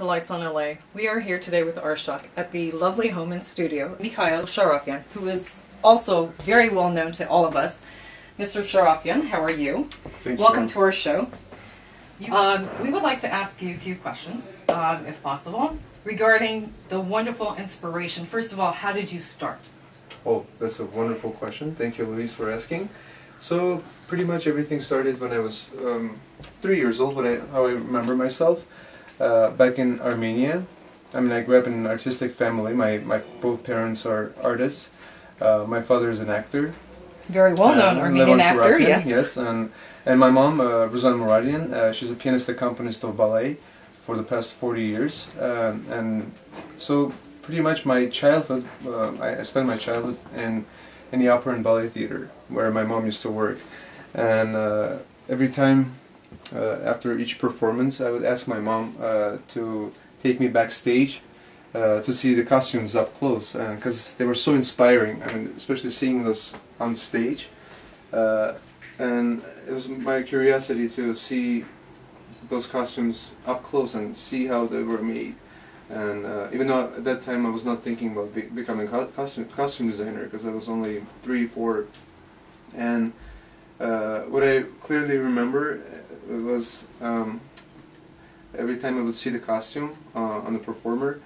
to Lights on LA. We are here today with Arshak at the lovely home and studio, Mikhail Sharafyan, who is also very well known to all of us. Mr. Sharafyan, how are you? Thank you. Welcome to our show. We would like to ask you a few questions, if possible, regarding the wonderful inspiration. First of all, how did you start? Oh, that's a wonderful question. Thank you, Louise, for asking. So, pretty much everything started when I was 3 years old, how I remember myself, back in Armenia. I mean, I grew up in an artistic family. My both parents are artists. My father is an actor. Very well-known Armenian actor, yes. Yes, and my mom, Ruzan Muradian, she's a pianist accompanist of ballet for the past 40 years. And so, pretty much my childhood, I spent my childhood in the opera and ballet theater, where my mom used to work. And every time, after each performance, I would ask my mom to take me backstage to see the costumes up close, because they were so inspiring. I mean, especially seeing those on stage. And it was my curiosity to see those costumes up close and see how they were made. And even though at that time I was not thinking about becoming a costume designer, because I was only 3, 4, and what I clearly remember was every time I would see the costume on the performer,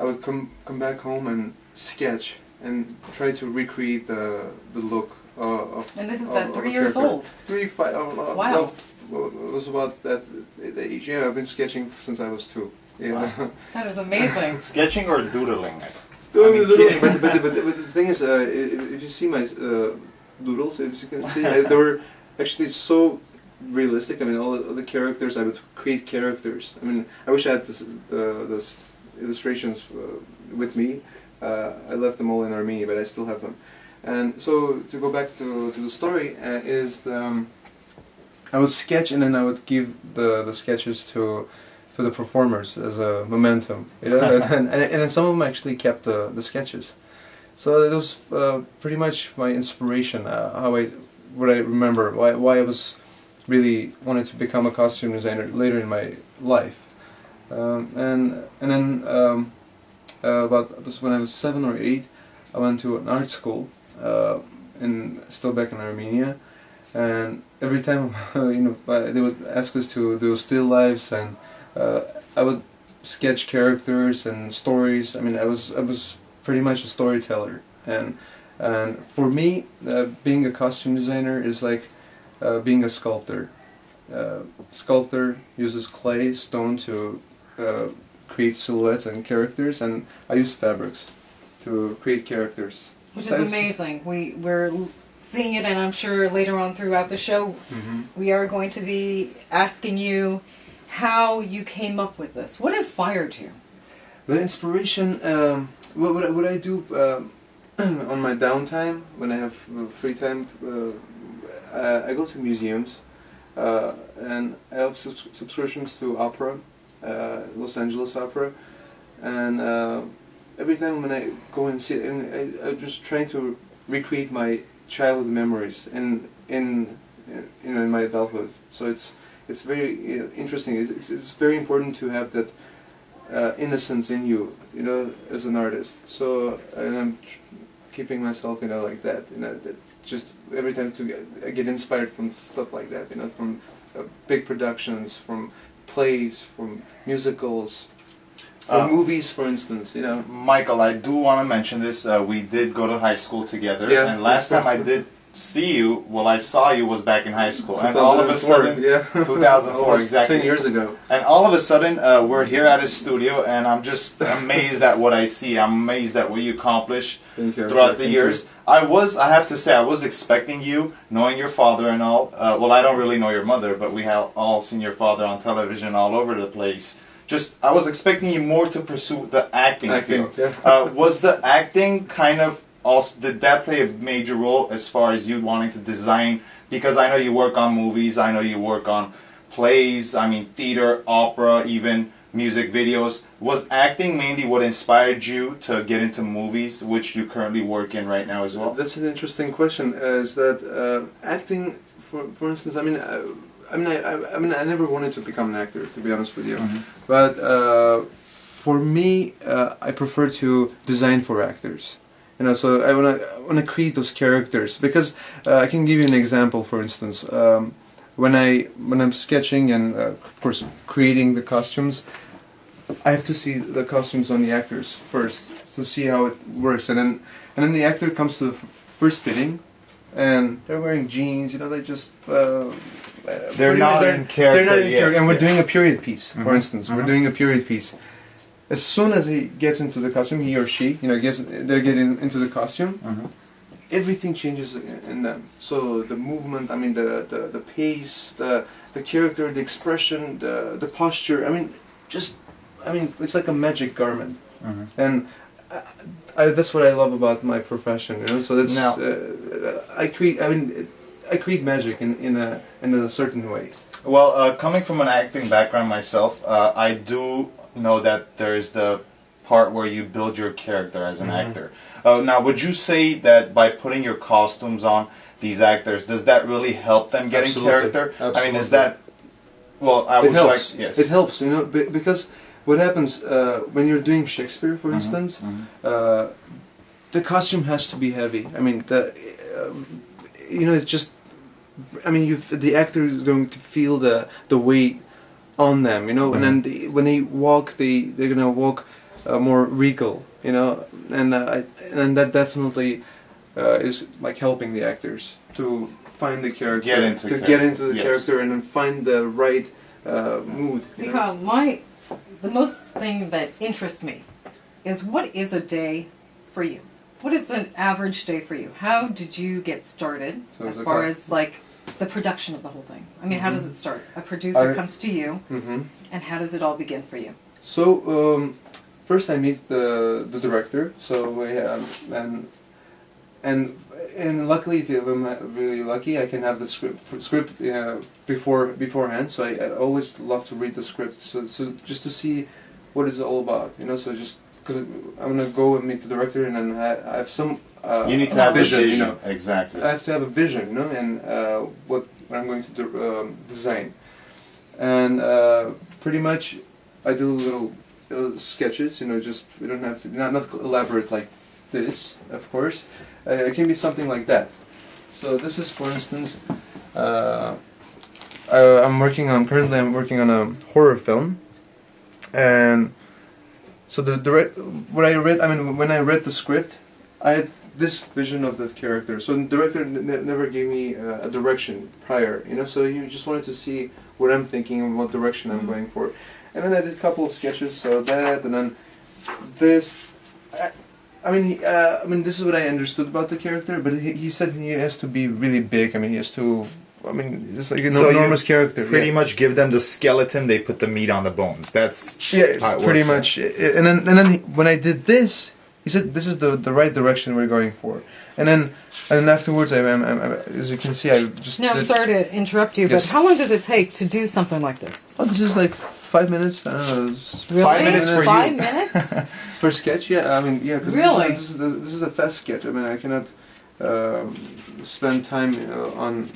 I would come back home and sketch and try to recreate the look of. And this is at 3 years old. 3, 5. Wow. Well, it was about that age. Yeah, I've been sketching since I was 2. Yeah. Wow. That is amazing. Sketching or doodling? But the thing is, if you see my doodles, as you can see, they were actually so realistic. I mean, all the characters, I would create characters. I mean, I wish I had those illustrations with me. I left them all in Armenia, but I still have them. And so, to go back to the story, I would sketch and then I would give the sketches to the performers as a momentum, you know? and then some of them actually kept the sketches. So it was pretty much my inspiration, what I remember, why I was really wanted to become a costume designer later in my life. And then when I was 7 or 8, I went to an art school still back in Armenia, and every time they would ask us to do still lifes, and I would sketch characters and stories. I mean, I was pretty much a storyteller, and for me, being a costume designer is like being a sculptor. Sculptor uses clay, stone to create silhouettes and characters, and I use fabrics to create characters. Which is amazing. We're seeing it, and I'm sure later on throughout the show, we are going to be asking you how you came up with this. What inspired you? The inspiration, what I do on my downtime, when I have free time, I go to museums, and I have subscriptions to opera, Los Angeles Opera, and every time when I go and see it, and I'm just trying to recreate my childhood memories in my adulthood. So it's very interesting. It's very important to have that innocence in you, as an artist. So, and I'm keeping myself, like that. That just every time I get inspired from stuff like that. From big productions, from plays, from musicals, or movies, for instance. Michael, I do want to mention this. We did go to high school together, yeah, and last time I did see you, I saw you was back in high school, and all of a sudden, 2004, exactly, 10 years ago, and all of a sudden, we're here at his studio, and I'm just amazed at what I see. I'm amazed at what you accomplished throughout the years. I have to say, I was expecting you, knowing your father and all. Well, I don't really know your mother, but we have all seen your father on television all over the place. I was expecting you more to pursue the acting field. Yeah. Was the acting kind of also, did that play a major role as far as you wanting to design? Because I know you work on movies, I know you work on plays, theater, opera, even music videos. Was acting mainly what inspired you to get into movies, which you currently work in right now as well? That's an interesting question. Is that acting, for instance, I never wanted to become an actor, to be honest with you. But for me, I prefer to design for actors. You know, so I wanna create those characters because I can give you an example. For instance, when I'm sketching and of course creating the costumes, I have to see the costumes on the actors first to see how it works, and then the actor comes to the first fitting, and they're wearing jeans. You know, they just they're not in character yet. And we're doing a period piece, for instance. We're doing a period piece. As soon as he gets into the costume, he or she, you know, they're getting into the costume. Everything changes in them. So the movement, I mean, the pace, the character, the expression, the posture. I mean, it's like a magic garment, and that's what I love about my profession. You know, so that's I create magic in a certain way. Well, coming from an acting background myself, I do know that there is the part where you build your character as an actor. Now, would you say that by putting your costumes on these actors, does that really help them get in character? Absolutely. I mean, is that... Well, I would like... Yes. It helps, you know, because what happens when you're doing Shakespeare, for instance, the costume has to be heavy. I mean, you know, it's just... I mean, the actor is going to feel the weight on them, you know, and then when they walk, they're gonna walk more regal, you know, and that definitely is like helping the actors to find the character, get into the character, and then find the right mood. Because the most thing that interests me is what is a day for you? What is an average day for you? How did you get started as far as like the production of the whole thing? I mean, how does it start? A producer comes to you, and how does it all begin for you? So first I meet the director. So and luckily, if I'm really lucky, I can have the script beforehand. So I always love to read the script, so just to see what it's all about, you know. So just because I'm gonna go and meet the director, and then I have some. You need to have vision, you know. Exactly. I have to have a vision, you know, and what I'm going to design, and pretty much I do little sketches, you know. Just we don't have to not elaborate like this, of course. It can be something like that. So this is, for instance, I'm working on a horror film, and so when I read the script, I had this vision of the character. So the director never gave me a direction prior, you know. So he just wanted to see what I'm thinking and what direction I'm going for. And then I did a couple of sketches, so that, and then this. I mean, this is what I understood about the character, but he said he has to be really big. I mean, he has to. I mean, it's like an enormous character. Pretty much give them the skeleton. They put the meat on the bones. That's how it pretty works. much. And then when I did this, he said this is the right direction we're going for. And then afterwards, I'm as you can see, I just. Now, I'm sorry to interrupt you, but how long does it take to do something like this? Oh, this is like 5 minutes. I don't know. Really? 5 minutes for 5 you. minutes? Per sketch, yeah. I mean, yeah. Cause really? This is a fast sketch. I mean, I cannot spend time on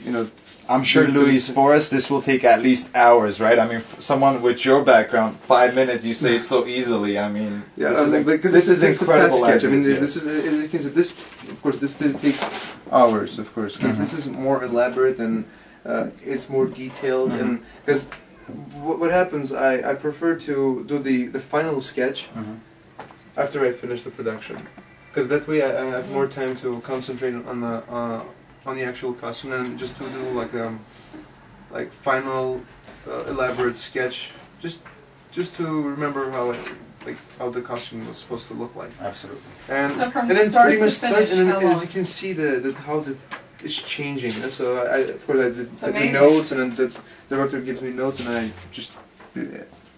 I'm sure, Luis, for us, this will take at least hours, right? I mean, someone with your background, 5 minutes, you say it so easily. I mean, yeah, this is incredible. A fast sketch. I mean, this of course, this takes hours, of course. This is more elaborate and it's more detailed, and because what happens, I prefer to do the final sketch after I finish the production, because that way I have more time to concentrate on the actual costume and just to do like final elaborate sketch, just to remember how the costume was supposed to look like. Absolutely. So from and then start pretty to much finish, and how then, as long? you can see how it's changing. So of course I did amazing. notes, and then the director gives me notes, and I just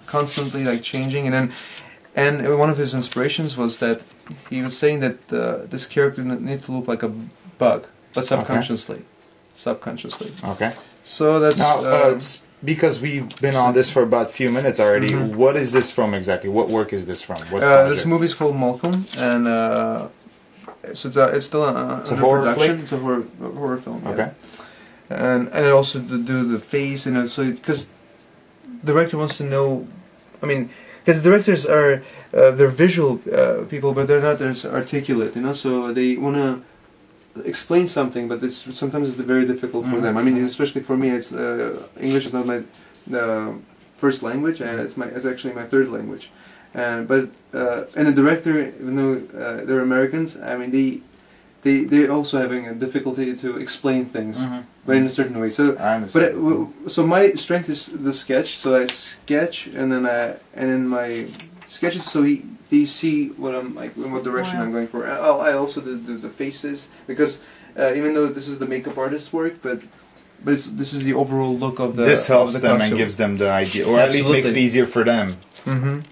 constantly like changing, and one of his inspirations was that he was saying that this character needs to look like a bug, but subconsciously. Okay. So that's now because we've been on this for about a few minutes already. What is this from exactly? What work is this from? What this movie is called Malcolm, and so it's still under horror production. flick? It's a horror film. Okay. and I also do the face, so because the director wants to know. I mean, because the directors are they're visual people, but they're not as articulate, So they want to explain something, but sometimes it's very difficult for them. I mean, especially for me, it's English is not my first language. It's actually my third language. And the director, even though they're Americans, I mean they're also having a difficulty to explain things, but in a certain way. So I understand. So my strength is the sketch. So I sketch, and then my sketches, so they see what I'm like, in what direction I'm going for. I also do the faces, because even though this is the makeup artist's work, but this is the overall look of the. This helps the them costume. and gives them the idea, or at least makes it easier for them.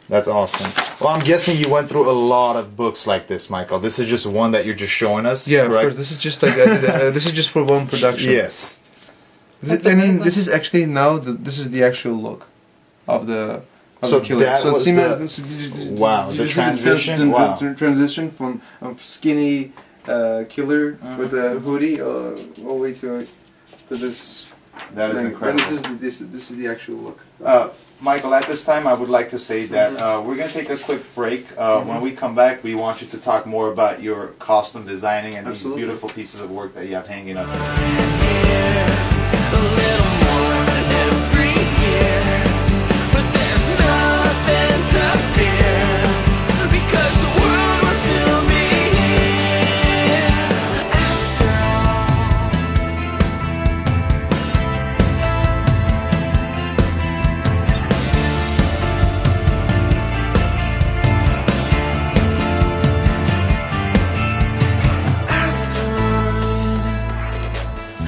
That's awesome. Well, I'm guessing you went through a lot of books like this, Michael. This is just one that you're just showing us. Yeah, correct? of course. This is just like this is just for one production. Yes. This is actually now this is the actual look of the. So the killer. that So was wow, the transition. Wow, transition from a skinny killer with a hoodie all the way to this. that is thing. incredible. And this is the actual look. Michael, at this time, I would like to say that we're going to take a quick break. When we come back, we want you to talk more about your costume designing and these beautiful pieces of work that you have hanging up.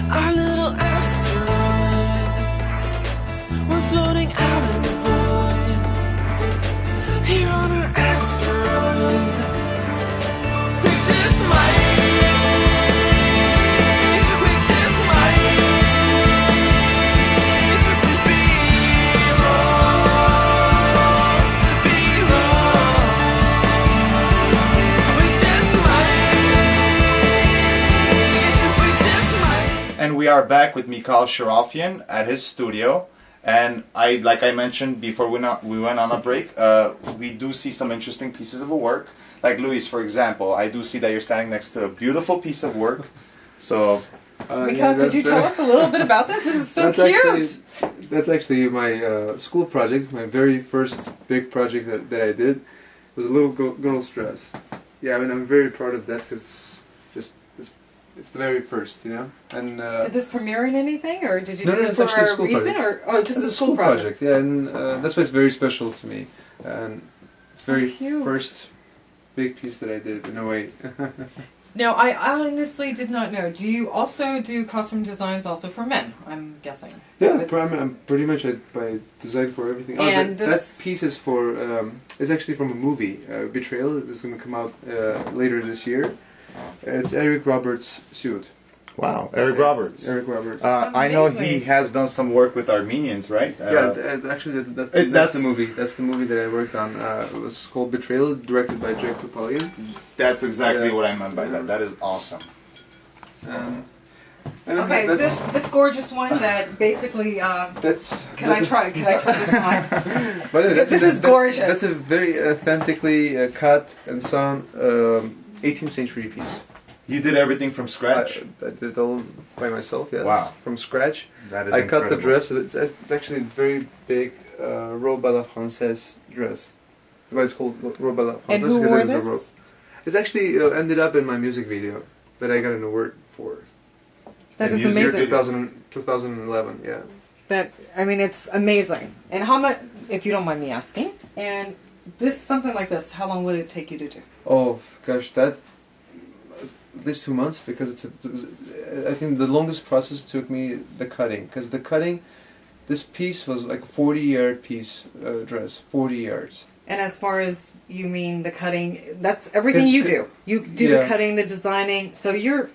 Our little asteroid, we're floating out in the void. Here on our asteroid, we just might be wrong. We just might. And we are back with Mikhail Sharafian at his studio. And like I mentioned before we went on a break, we do see some interesting pieces of work. Like Luis, for example, I do see that you're standing next to a beautiful piece of work. So, Mikhail, could you tell us a little bit about this? This is so cute. That's actually my school project. My very first big project that I did was a little girl's dress. Yeah, I mean, I'm very proud of that. It's the very first, And Did this premiere in anything, or did you No, do no, it it's for actually a a school reason, project. or just it's a school project? Yeah, and that's why it's very special to me. And it's very cute. first big piece that I did, in a way. No, I honestly did not know. Do you also do costume designs also for men? I'm guessing. So Yeah, it's- I'm pretty much I design for everything. And that this- piece is for it's actually from a movie, Betrayal. It's going to come out later this year. It's Eric Roberts' suit. wow, Eric Roberts. Eric Roberts. I know he Amazing. has done some work with Armenians, right? Actually, that's that's- the movie. That's the movie that I worked on. It was called Betrayal, directed by Jake Topalian. That's exactly Yeah. what I meant by that. That is awesome. And Okay, this gorgeous one that basically. That's. Can I try this one? By the way, This is gorgeous. That's a very authentically cut and sewn 18th century piece. You did everything from scratch. I did it all by myself. Yeah. Wow. From scratch. That is I cut the incredible. dress. It's actually a very big robe à la française dress. Why it's called robe à la française. And who because wore it is a robe. this? It's actually ended up in my music video that I got an award for. That is And Year amazing. 2011. Yeah. That I mean, it's amazing. And how much, if you don't mind me asking, and this something like this, how long would it take you to do? Oh gosh, that at least 2 months, because I think the longest process took me the cutting, because the cutting, this piece was like a 40-yard piece dress, 40 yards. And as far as you mean the cutting, that's everything you do. You do the Yeah. cutting, the designing. So you're